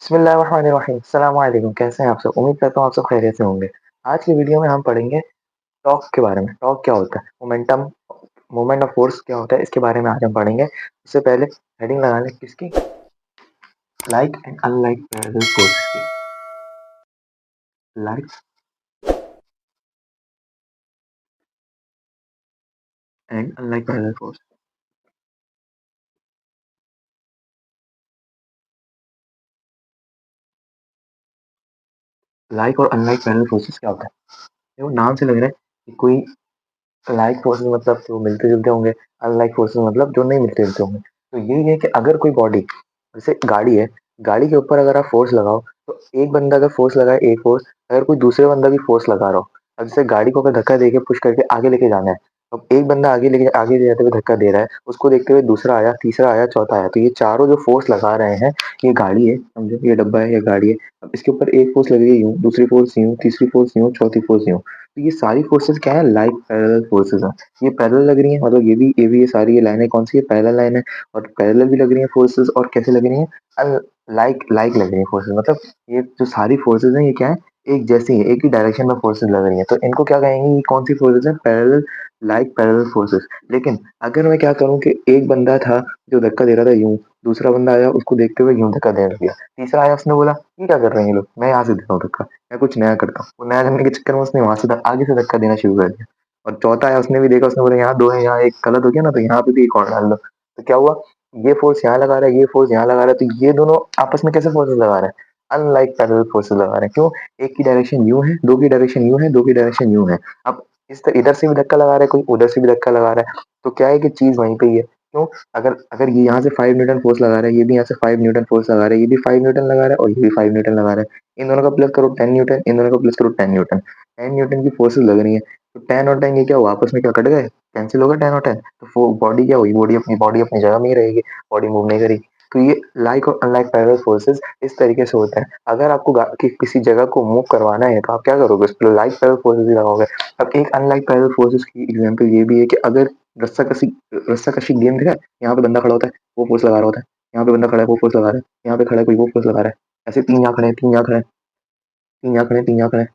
बिस्मिल्लाहिर्रहमानिर्रहीम, अस्सलाम वालेकुम। कैसे हैं आप सब? उम्मीद करता हूँ आप सब खैरियत से होंगे। आज की वीडियो में हम पढ़ेंगे टॉर्क के बारे में। टॉर्क क्या होता है? मोमेंटम मोमेंट ऑफ फोर्स क्या होता है? इसके बारे में आज हम पढ़ेंगे। उससे पहले हेडिंग लगा लें किसकी? Like and unlike parallel forces की। Like and unlike parallel force. Like और अनलाइक पैरेलल फोर्सेस क्या होता है? देखो नाम से लग रहा है कि कोई लाइक फोर्सेस मतलब जो मिलते-जुलते होंगे, अनलाइक फोर्सेस मतलब जो नहीं मिलते-जुलते होंगे। तो यही है कि अगर कोई बॉडी जैसे गाड़ी है, गाड़ी के ऊपर अगर आप फोर्स लगाओ, तो एक बंदा अगर फोर्स लगाए एक फोर्स, अगर कोई दूसरा बंदा भी फोर्स लगा रहा हो, अब जैसे गाड़ी को अगर धक्का देके पुश करके आगे लेके जाना है, अब एक बंदा आगे ले जाते हुए धक्का दे रहा है, उसको देखते हुए दूसरा आया, तीसरा आया, चौथा आया, तो ये चारों जो फोर्स लगा रहे हैं, ये गाड़ी है, समझो ये डब्बा है, ये गाड़ी है। अब इसके ऊपर एक फोर्स लग रही है यूँ, दूसरी फोर्स यूँ, तीसरी फोर्स यूँ, चौथी फोर्स यूँ। तो ये सारी फोर्सेस क्या है? लाइक पैरेलल फोर्सेस हैं। ये पैरेलल लग रही है, मतलब ये सारी ये लाइनें कौन सी है? पैरेलल लाइन है। और पैरेलल भी लग रही है फोर्सेस, और कैसे लग रही है? लाइक लाइक लग रही है फोर्सेस। मतलब ये जो सारी फोर्सेस हैं ये क्या है? एक जैसी है, एक ही डायरेक्शन में फोर्सेस लग रही है, तो इनको क्या कहेंगे? ये कौन सी फोर्सेस है? Parallel, like parallel forces. लेकिन अगर मैं क्या करूं कि एक बंदा था जो धक्का दे रहा था यूं, दूसरा बंदा आया उसको देखते हुए यूं धक्का देने लगा, तीसरा आया उसने बोला ये क्या कर रहे हैं ये लोग, मैं यहाँ से देता हूँ धक्का, मैं कुछ नया करता हूँ। वो नया करने के चक्कर में उसने वहां से आगे से धक्का देना शुरू कर दिया। और चौथा आया, उसने भी देखा, उसने बोला यहाँ दो है, यहाँ एक गलत हो गया ना, तो यहाँ पे भी एक और डाल दो। तो क्या हुआ? ये फोर्स यहाँ लगा रहा है, ये फोर्स यहाँ लगा रहा है, तो ये दोनों आपस में कैसे फोर्सेस लगा रहे हैं? अनलाइक पैरेलल फोर्सेस लगा रहे हैं। क्यों? एक की डायरेक्शन यू है, दो की डायरेक्शन यू है, दो की डायरेक्शन यू है। अब इधर से भी धक्का लगा रहा है कोई, उधर से भी धक्का लगा रहा है, तो क्या है कि चीज वहीं पे ही है। क्यों? अगर अगर ये यहाँ से 5 न्यूटन फोर्स लगा रहा है, ये भी यहाँ से 5 न्यूटन फोर्स लगा रहा है, ये भी 5 न्यूटन लगा रहा है और ये भी 5 न्यूटन लगा रहा है, इन दोनों का प्लस करो 10 न्यूटन, इन दोनों का प्लस करो 10 न्यूटन। 10 न्यूटन की फोर्सेस लग रही है, तो 10 और 10 ये क्या हुआ? आपस में क्या कट गए? कैंसिल होगा 10 और 10, तो बॉडी क्या हुई? बॉडी अपनी जगह में ही रहेगी, बॉडी मूव नहीं करेगी। तो ये लाइक और अनलाइक पैरेलल फोर्सेस इस तरीके से होता है। अगर आपको किसी जगह को मूव करवाना है तो आप क्या करोगे? उस पर लाइक पैरेलल फोर्सेस ही लगाओगे। अब एक अनलाइक पैरेलल फोर्सेस की एग्जांपल ये भी है कि अगर रस्सा कसी रस्सा कशी गेम देखा है? यहाँ पे बंदा खड़ा होता है, वो फोर्स लगा रहा होता है, यहाँ पे बंदा खड़ा है, वो फोर्स लगा रहा है, यहाँ पे खड़ा है कोई, वो फोर्स लगा रहा है। ऐसे तीन यहाँ खड़े हैं, तीन यहाँ खड़े हैं, तीन यहाँ खड़े हैं, तीन यहाँ खड़े हैं,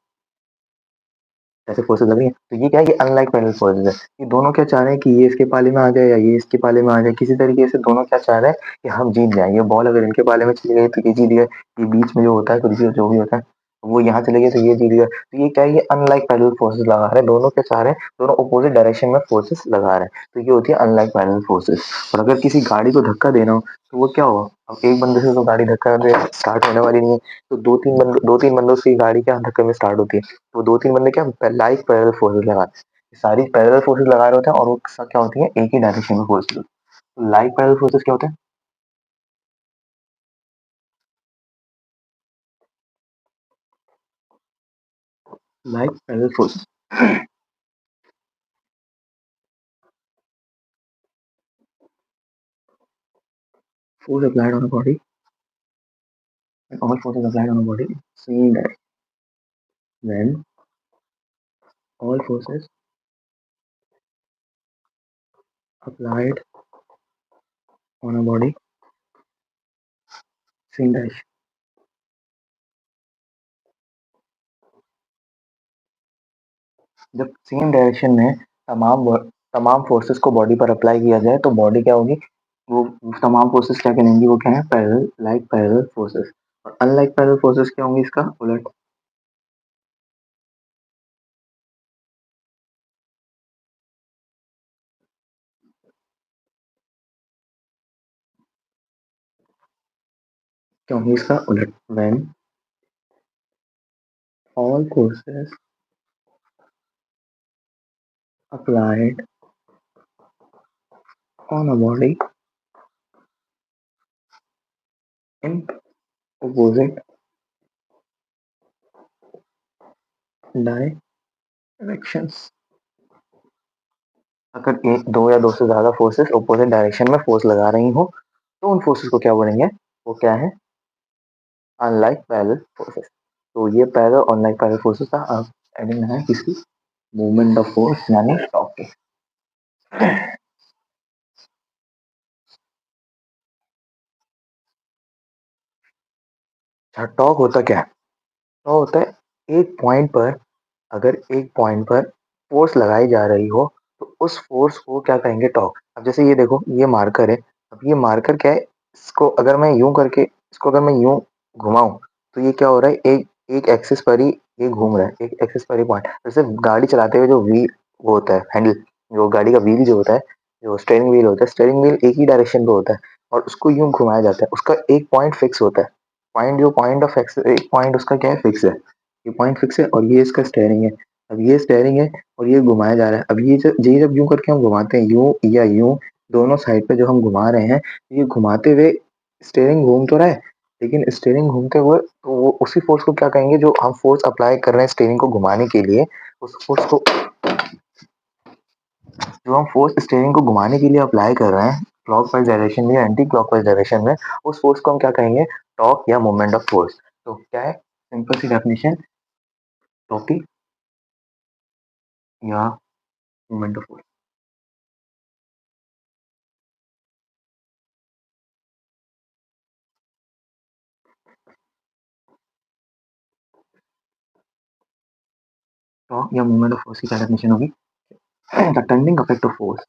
ऐसे फोर्सेस लग रही हैं। तो ये क्या है? कि अनलाइक पैरेलल फोर्सेस है। ये दोनों क्या चाह रहे हैं कि ये इसके पाले में आ जाए या ये इसके पाले में आ जाए, किसी तरीके से दोनों क्या चाह रहे हैं कि हम जीत जाएं। ये बॉल अगर इनके पाले में चली गई तो ये जीत गए, ये बीच में जो होता है कुछ भी जो भी होता है वो यहाँ चले गए तो ये जीत गए। तो ये क्या है? ये अनलाइक पैरेलल फोर्सेस लगा रहे हैं, दोनों क्या चाह रहे हैं? दोनों अपोजिट डायरेक्शन में फोर्सेस लगा रहे हैं, तो ये होती है अनलाइक पैरेलल फोर्सेस। और अगर किसी गाड़ी को धक्का देना हो तो वो क्या होगा? अब एक बंदे से तो गाड़ी धक्का दे स्टार्ट होने वाली नहीं है, तो दो तीन बंदों से ही गाड़ी क्या धक्के में स्टार्ट होती है। तो दो तीन बंदे क्या लाइक पैरेलल फोर्सेस लगाते हैं, सारी पैरेलल फोर्सेस लगा रहे होते हैं और वो क्या होती है? एक ही डायरेक्शन में फोर्सेस। लाइक पैरेलल फोर्सेस क्या होता है? Like parallel forces, force applied on a body and all forces applied on a body same direction. When all forces applied on a body same direction. जब same direction में तमाम forces को body पर apply किया जाए तो body क्या होगी? वो तमाम फोर्सेस क्या कहलाएंगी? वो क्या है? Parallel, like parallel forces. और अनलाइक पैरेलल फोर्सेस क्या होंगी? इसका उलट। क्या होंगी इसका उलट? When all forces applied on a body in opposite directions। अगर एक, दो या दो से ज्यादा फोर्सेस अपोजिट डायरेक्शन में फोर्स लगा रही हो तो उन फोर्सेस को क्या बोलेंगे? वो क्या है? Unlike parallel forces. तो ये पैरेलल और अनलाइक पैरेलल फोर्सेस का अब एडिंग है किसकी? मूवमेंट ऑफ फोर्स यानी टॉर्क की। अच्छा, टॉर्क होता क्या है? टॉर्क होता है एक पॉइंट पर, अगर एक पॉइंट पर फ़ोर्स लगाई जा रही हो, तो उस फ़ोर्स को क्या कहेंगे? टॉर्क। अब जैसे ये देखो, ये मार्कर है, अब ये मार्कर क्या है, इसको अगर मैं यूँ घुमाऊँ, तो ये क्या हो रहा है, एक एक एक्सिस पर ही ये घूम रहा है, एक एक्सिस पर ही पॉइंट। जैसे गाड़ी चलाते हुए जो व्हील वो होता है, हैंडल, जो गाड़ी का व्हील जो होता है, जो स्टीयरिंग व्हील होता है, स्टीयरिंग व्हील एक ही डायरेक्शन पे होता है और उसको यूँ घुमाया जाता है। उसका एक पॉइंट फिक्स होता है। पॉइंट ऑफ एक्स एक पॉइंट उसका क्या है? फिक्स है। ये पॉइंट फिक्स है और ये इसका स्टीयरिंग है। अब ये स्टीयरिंग है और ये घुमाया जा रहा है। अब ये जब यूँ करके हम घुमाते हैं, यूँ या यूँ, दोनों साइड पे जो हम घुमा रहे हैं, ये घुमाते हुए स्टीयरिंग घूम तो रहा है, लेकिन स्टीयरिंग घूमते हुए तो वो उसी फ़ोर्स को क्या कहेंगे, जो हम फ़ोर्स अप्लाई कर रहे हैं स्टीयरिंग को घुमाने के लिए, उस फ़ोर्स को जो हम फ़ोर्स स्टीयरिंग को घुमाने के लिए अप्लाई कर रहे हैं, क्लॉकवाइज़ डायरेक्शन में या एंटी क्लॉकवाइज़ डायरेक्शन में, उस फ़ोर्स को हम क्या कहेंगे? टॉर्क या मोमेंट ऑफ फ़ोर्स। तो क्या है? सिंपल सी डेफिनिशन, टॉर्क की या मोमेंट ऑफ फ़ोर्स। टॉर्क या मोमेंट ऑफ फ़ोर्स की क्या डेफिनिशन होगी? The turning effect of force,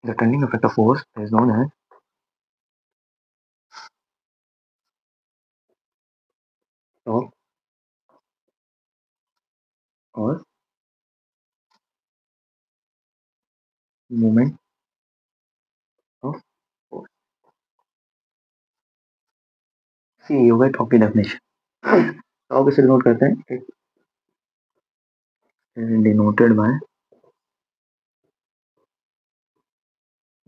the turning effect of force is known as torque और मोमेंट ऑफ फ़ोर्स। ये होगा टॉर्क की डेफिनिशन। टॉर्क इसे डिनोट करते हैं, इट इज डिनोटेड बाय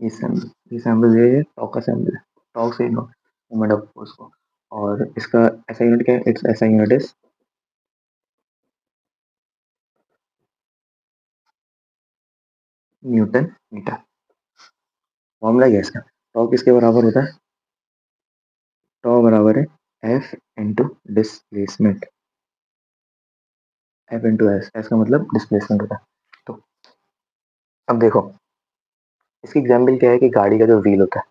ये सिंबल। ये सिंबल ये है, टॉर्क का सिंबल है। टॉर्क से डिनोट मोमेंट ऑफ फ़ोर्स को। और इसका ऐसा यूनिट क्या है? इट्स ऐसा unit is newton metre. Formula क्या है इसका? टॉर्क किसके बराबर होता है? टॉर्क बराबर है F into displacement. F into S, S का मतलब डिस्प्लेसमेंट होता है। तो अब देखो, इसकी एग्जाम्पल क्या है कि गाड़ी का जो व्हील होता है,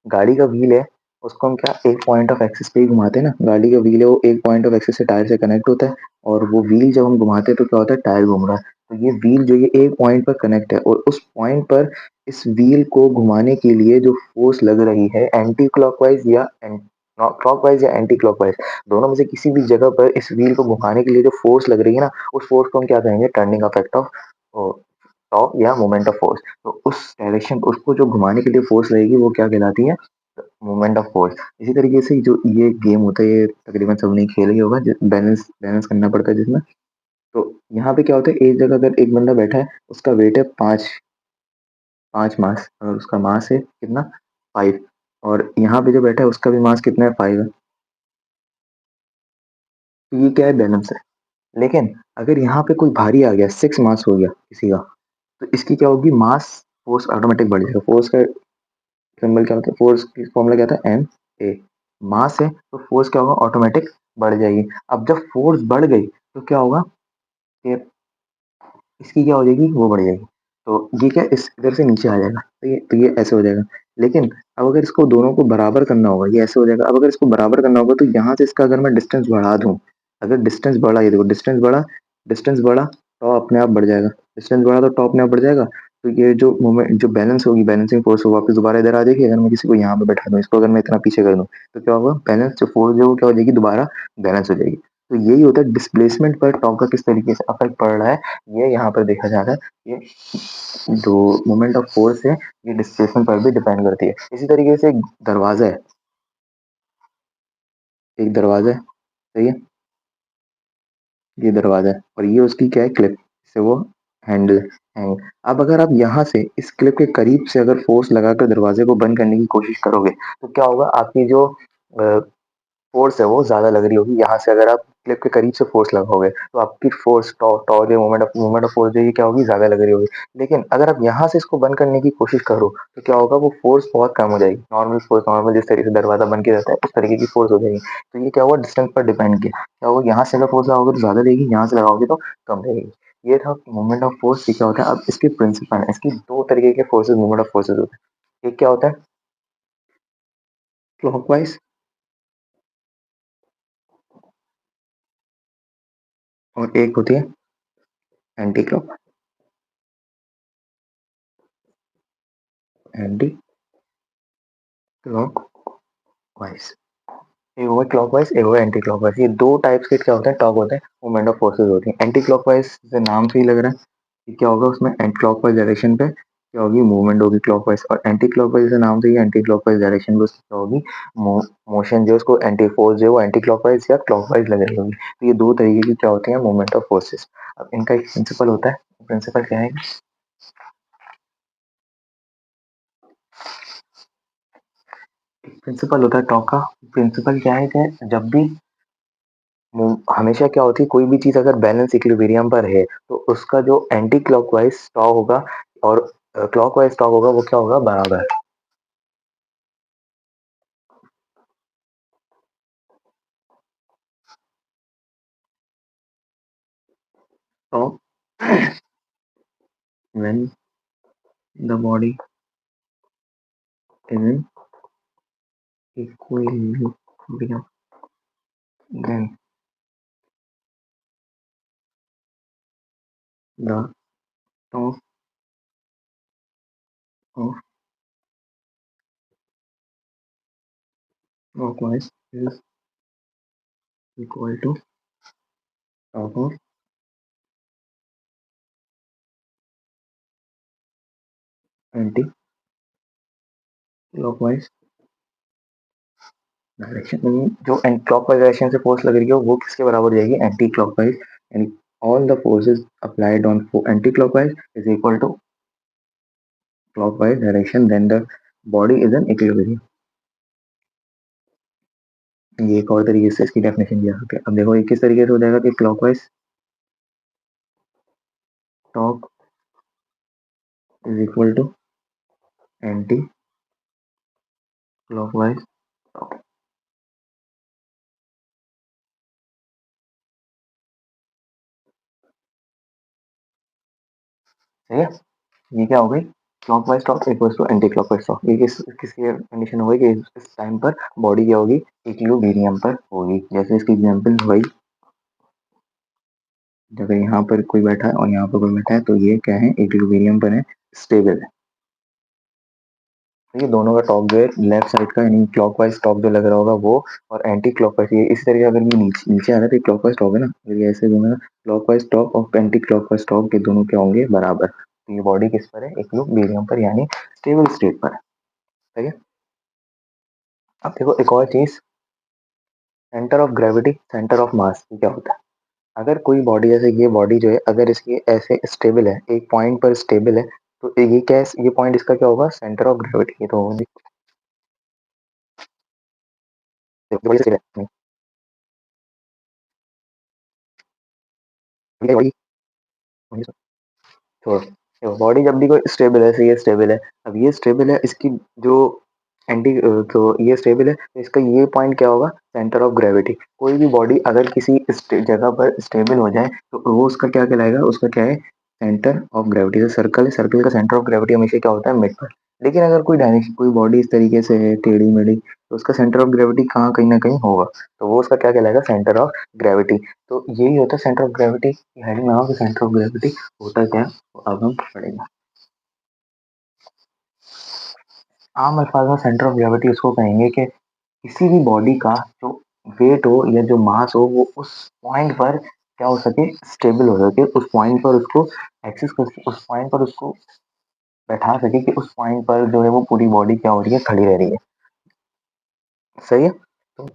गाड़ी का व्हील है, उसको हम क्या एक पॉइंट ऑफ एक्सिस पे ही घुमाते हैं ना। गाड़ी का व्हील है, वो एक पॉइंट ऑफ एक्सिस से टायर से कनेक्ट होता है और वो व्हील जब हम घुमाते हैं तो क्या होता है? टायर घूम रहा है। तो ये व्हील जो ये एक पॉइंट पर कनेक्ट है और उस पॉइंट पर इस व्हील को घुमाने के लिए जो फोर्स लग रही है, एंटी क्लॉकवाइज या क्लॉकवाइज या एंटी क्लॉकवाइज, दोनों में से किसी भी जगह पर इस व्हील को घुमाने के लिए जो फोर्स लग रही है ना, उस फोर्स को हम क्या कहेंगे? टर्निंग इफेक्ट ऑफ टॉर्क या मोमेंट ऑफ फोर्स। तो उस डायरेक्शन, उसको जो घुमाने के लिए फोर्स लगेगी, वो क्या कहलाती है? Moment of force. इसी तरीके से जो ये गेम होता है, ये तकरीबन सबने खेला ही होगा, बैलेंस बैलेंस करना पड़ता है जिसमें। तो यहाँ पे क्या होता है, एक जगह अगर एक बंदा बैठा है, उसका वेट है 5 और उसका मास है कितना? 5। और यहाँ पे जो बैठा है उसका भी मास कितना है? 5 है। तो ये क्या है? बैलेंस है। लेकिन अगर यहाँ पे कोई भारी आ गया, 6 मास हो गया किसी का, तो इसकी क्या होगी? मास फोर्स ऑटोमेटिक बढ़ जाएगा। फोर्स का सिंबल क्या होता है? फोर्स की फॉर्मूला क्या था? M A. मास है तो फोर्स क्या होगा? ऑटोमेटिक बढ़ जाएगी। अब जब फोर्स बढ़ गई तो क्या होगा कि इसकी क्या हो जाएगी? वो बढ़ जाएगी। तो ये क्या, इस इधर से नीचे आ जाएगा, तो ये ऐसे हो जाएगा। लेकिन अब अगर इसको दोनों को बराबर करना होगा, ये ऐसे हो जाएगा। अब अगर इसको बराबर करना होगा तो यहाँ से इसका अगर मैं डिस्टेंस बढ़ा दूँ, अगर डिस्टेंस बढ़ा, ये देखो डिस्टेंस बढ़ा, तो अपने आप बढ़ जाएगा। डिस्टेंस बढ़ा तो टॉप अपने आप बढ़ जाएगा। तो ये जो मोमेंट, जो बैलेंस होगी, बैलेंसिंग फोर्स, वो वापस दोबारा इधर आ जाएगी। अगर मैं किसी को यहाँ पे बैठा दूँ, इसको अगर मैं इतना पीछे कर दूँ, तो क्या होगा? बैलेंस जो फोर्स है वो क्या हो जाएगी? दोबारा बैलेंस हो जाएगी। तो यही होता है डिस्प्लेसमेंट पर टॉप का किस तरीके से इफेक्ट पड़ रहा है, ये यहाँ पर देखा जा रहा है। ये जो मोमेंट ऑफ फोर्स है, ये डिस्प्लेसमेंट पर भी डिपेंड करती है। इसी तरीके से एक दरवाजा है, एक दरवाजा है, सही है। ये दरवाजा है और ये उसकी क्या है? क्लिप, से वो हैंडल हैंग। अब अगर आप यहाँ से इस क्लिप के करीब से अगर फोर्स लगाकर दरवाजे को बंद करने की कोशिश करोगे, तो क्या होगा? आपकी जो फोर्स है वो ज़्यादा लग रही होगी। यहाँ से अगर आप क्लिप के करीब से फोर्स लगाओगे, तो आपकी फोर्स टॉ जो मोमेंट ऑफ फोर्स जो ये क्या होगी? ज़्यादा लग रही होगी। लेकिन अगर आप यहाँ से इसको बंद करने की कोशिश करो, तो क्या होगा? वो फोर्स बहुत कम हो जाएगी। नॉर्मल फोर्स, नॉर्मल जिस तरीके से दरवाज़ा बंद किया जाता है, उस तरीके की फोर्स हो जाएगी। तो ये क्या हुआ? डिस्टेंस पर डिपेंड किया। क्या होगा? यहाँ से अगर फोर्स लगाओगे तो ज़्यादा देगी, यहाँ से लगाओगे तो कम देगी। ये था मूवमेंट ऑफ फोर्स क्या होता है। अब इसके प्रिंसिपल है, इसकी दो तरीके के फोर्सेस मूवमेंट ऑफ फोर्सेस होते हैं। एक क्या होता है क्लॉकवाइज, और एक होती है एंटी क्लॉक, एंटी क्लॉकवाइज। एक होगा क्लॉकवाइज, एक होगा एंटी क्लॉकवाइज। ये दो टाइप्स के क्या होते हैं टॉर्क होते हैं, मूवमेंट ऑफ फोर्सेस होती हैं। एंटी क्लॉकवाइज से नाम से ही लग रहा है कि क्या होगा उसमें, एंटी क्लॉकवाइज डायरेक्शन पे क्या होगी, मूवमेंट होगी क्लॉकवाइज। और एंटी क्लॉकवाइज से नाम से ही एंटी क्लॉकवाइज डायरेक्शन पे उसकी क्या होगी, मोशन जो है उसको एंटी फोर्स जो है वो एंटी क्लॉकवाइज या क्लॉकवाइज लग रही होगी। तो ये दो तरीके की क्या होती है मूवमेंट ऑफ फोर्सेस। अब इनका एक प्रिंसिपल होता है, प्रिंसिपल क्या है, प्रिंसिपल होता है टॉर्क का। प्रिंसिपल क्या है कि जब भी हमेशा क्या होती है कोई भी चीज अगर बैलेंस इक्विलिब्रियम पर है तो उसका जो एंटी क्लॉकवाइज टॉर्क होगा और क्लॉकवाइज टॉर्क होगा वो क्या होगा, बराबर। तो when the body is in equilibrium, then the torque of clockwise is equal to torque of anti clockwise direction. जो क्लॉकवाइज डायरेक्शन से फोर्स लग रही है वो किसके बराबर हो जाएगी, एंटी क्लॉकवाइज। यानी all the forces applied on anti clockwise is equal to clockwise direction, then the body is in equilibrium। ये एक और तरीके से इसकी डेफिनेशन दिया सकते हैं। अब देखो ये किस तरीके से हो जाएगा कि clockwise torque is equal to anti clockwise torque. ठीक है, ये क्या हो गई, clockwise torque equals to anti clockwise torque. ये किसकी कंडीशन हो गई कि इस टाइम पर बॉडी क्या होगी, इक्विलिब्रियम पर होगी। जैसे इसकी एग्जांपल वही, अगर यहाँ पर कोई बैठा है और यहाँ पर कोई बैठा है तो ये क्या है, इक्विलिब्रियम पर है, स्टेबल है। ये दोनों का टॉप जो है लेफ्ट साइड का, यानी क्लॉकवाइज टॉप जो लग रहा होगा वो, और एंटी क्लॉकवाइज ये इसी तरीके अगर ये नीचे नीचे आ रहा है तो क्लॉकवाइज टॉप है ना, अगर ये ऐसे घूमेगा क्लॉकवाइज टॉप और एंटी क्लॉकवाइज टॉप के दोनों क्या होंगे, बराबर। तो ये बॉडी किस पर है, इक्विलिब्रियम पर, यानी स्टेबल स्टेट पर है। ठीक है, अब देखो एक और चीज, centre of gravity, centre of mass क्या होता है। अगर कोई बॉडी, जैसे ये बॉडी जो है अगर इसकी ऐसे स्टेबल है, एक पॉइंट पर स्टेबल है, तो ये क्या है, ये पॉइंट इसका क्या होगा, सेंटर ऑफ ग्रेविटी। ये तो बॉडी छोड़, देखो बॉडी जब भी कोई स्टेबल है, ये स्टेबल है, अब ये स्टेबल है, इसकी जो एंटी तो ये स्टेबल है तो इसका ये पॉइंट क्या होगा, सेंटर ऑफ ग्रेविटी। कोई भी बॉडी अगर किसी जगह पर स्टेबल हो जाए तो वो उसका क्या कहलाएगा, उसका क्या है, सेंटर ऑफ ग्रेविटी। जैसे सर्कल है, सर्कल का सेंटर ऑफ ग्रेविटी हमेशा क्या होता है, मिड पर। लेकिन अगर कोई डायरेक्शन, कोई बॉडी इस तरीके से है टेढ़ी मेढ़ी, तो उसका सेंटर ऑफ ग्रेविटी कहाँ, कहीं ना कहीं होगा, तो वो उसका क्या कहलाएगा, सेंटर ऑफ ग्रेविटी। तो यही होता है सेंटर ऑफ ग्रेविटी, हेडिंग लगाओ कि सेंटर ऑफ ग्रेविटी होता क्या है, तो अब हम पढ़ेंगे। आम अल्फाज में सेंटर ऑफ ग्रेविटी उसको कहेंगे कि किसी भी बॉडी का जो वेट हो या जो मास हो वो उस पॉइंट पर क्या हो सके, स्टेबल हो सके, उस पॉइंट पर उसको एक्सेस कर, उस पॉइंट पर उसको बैठा सके कि उस पॉइंट पर जो है वो पूरी बॉडी क्या हो रही है, खड़ी रह रही है। सही है, तो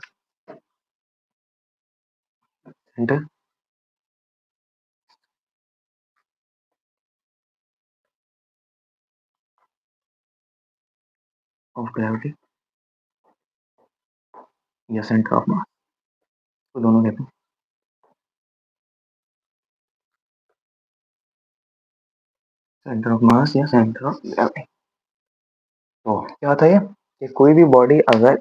सेंटर ऑफ ग्रेविटी या सेंटर ऑफ मास, तो दोनों कहते हैं सेंटर ऑफ मास या सेंटर ऑफ ग्रेविटी। तो क्या होता है ये कि कोई भी बॉडी अगर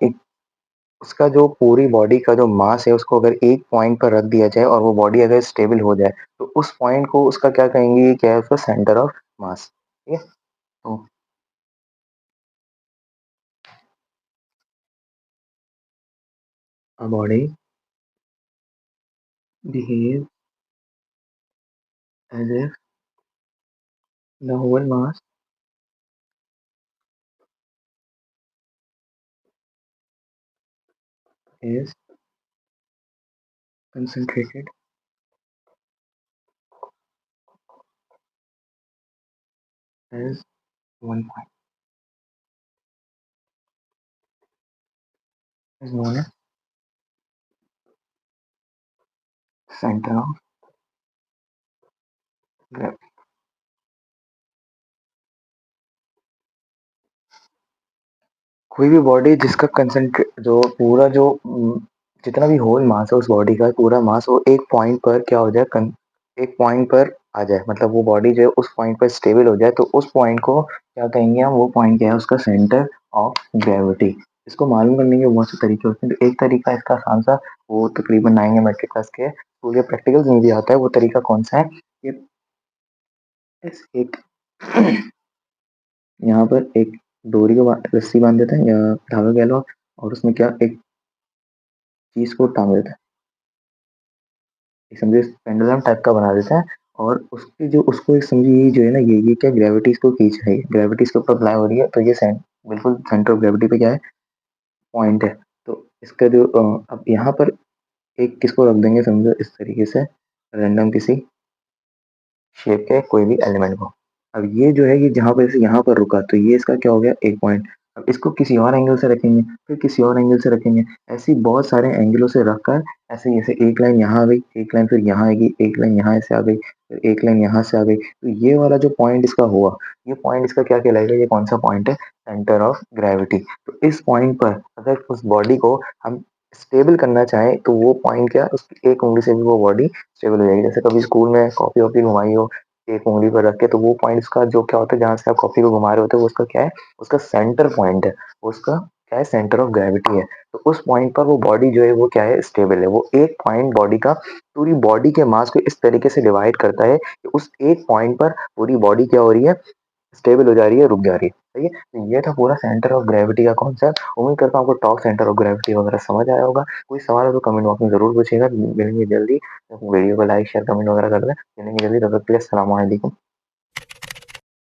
उसका जो पूरी बॉडी का जो मास है उसको अगर एक पॉइंट पर रख दिया जाए और वो बॉडी अगर स्टेबल हो जाए, तो उस पॉइंट को उसका क्या कहेंगे, ये क्या है उसका सेंटर ऑफ मास, ठीक है? तो a body behaves as if the whole mass is concentrated as one point, is known as center of gravity. कोई भी बॉडी जिसका कंसंट्रेट जो पूरा जो जितना भी होल मास है उस बॉडी का पूरा मास वो एक पॉइंट पर क्या हो जाए, एक पॉइंट पर आ जाए, मतलब वो बॉडी जो है उस पॉइंट पर स्टेबल हो जाए, तो उस पॉइंट को क्या कहेंगे हम, वो पॉइंट क्या है उसका सेंटर ऑफ ग्रेविटी। इसको मालूम करने के बहुत से तरीके होते हैं, तो एक तरीका इसका आसान सा, वो तकरीबन 9 या मेट्रिक क्लास के स्कूल के प्रैक्टिकल्स में भी आता है। वो तरीका कौन सा है, ये एक यहाँ पर एक डोरी को रस्सी बांध देते हैं या धागा कह लो, और उसमें क्या एक चीज को टांग देते हैं, एक समझिए पेंडुलम टाइप का बना देते हैं, और उसकी जो उसको एक समझिए ये जो है ना, ये क्या ग्रेविटी इसको खींच रही है, ग्रेविटी इसके ऊपर अप्लाई हो रही है, तो ये बिल्कुल सेंटर ऑफ ग्रेविटी पे क्या है, पॉइंट है। तो इसका जो अब यहाँ पर एक किसको रख देंगे समझो इस तरीके से, रैंडम किसी शेप के कोई भी एलिमेंट को। अब ये जो है ये जहाँ पर से यहाँ पर रुका, तो ये इसका क्या हो गया, एक पॉइंट। अब इसको किसी और एंगल से रखेंगे, फिर किसी और एंगल से रखेंगे, ऐसे ही बहुत सारे एंगलों से रखकर, ऐसे जैसे एक लाइन यहाँ आ गई, एक लाइन फिर यहाँ आएगी, एक लाइन यहाँ से आ गई, फिर एक लाइन यहाँ से आ गई, तो ये वाला जो पॉइंट इसका हुआ, ये पॉइंट इसका क्या कहलाएगा, ये कौन सा पॉइंट है, सेंटर ऑफ ग्रेविटी। तो इस पॉइंट पर अगर उस बॉडी को हम स्टेबल करना चाहें, तो वो पॉइंट क्या, उसकी एक उंगली से भी वो बॉडी स्टेबल हो जाएगी। जैसे कभी स्कूल में कॉपी वॉपी घुमाई हो एक उंगली पर रख के, तो वो पॉइंट उसका जो क्या होता है, जहाँ से आप कॉपी को घुमा रहे होते हो, वो उसका क्या है, उसका सेंटर पॉइंट है, वो उसका क्या है, सेंटर ऑफ ग्रेविटी है। तो उस पॉइंट पर वो बॉडी जो है वो क्या है, स्टेबल है। वो एक पॉइंट बॉडी का पूरी बॉडी के मास को इस तरीके से डिवाइड करता है कि उस एक पॉइंट पर पूरी बॉडी क्या हो रही है, स्टेबल हो जा रही है, रुक जा रही है। सही है, तो ये था पूरा सेंटर ऑफ ग्रेविटी का कॉन्सेप्ट। उम्मीद करता हूँ आपको टॉप सेंटर ऑफ ग्रेविटी वगैरह समझ आया होगा। कोई सवाल हो तो कमेंट बॉक्स में जरूर पूछेगा, मिलेंगे जल्दी। वीडियो को लाइक शेयर कमेंट वगैरह कर दें, मिलेंगे जल्दी, तब तक के लिए अस्सलाम वालेकुम।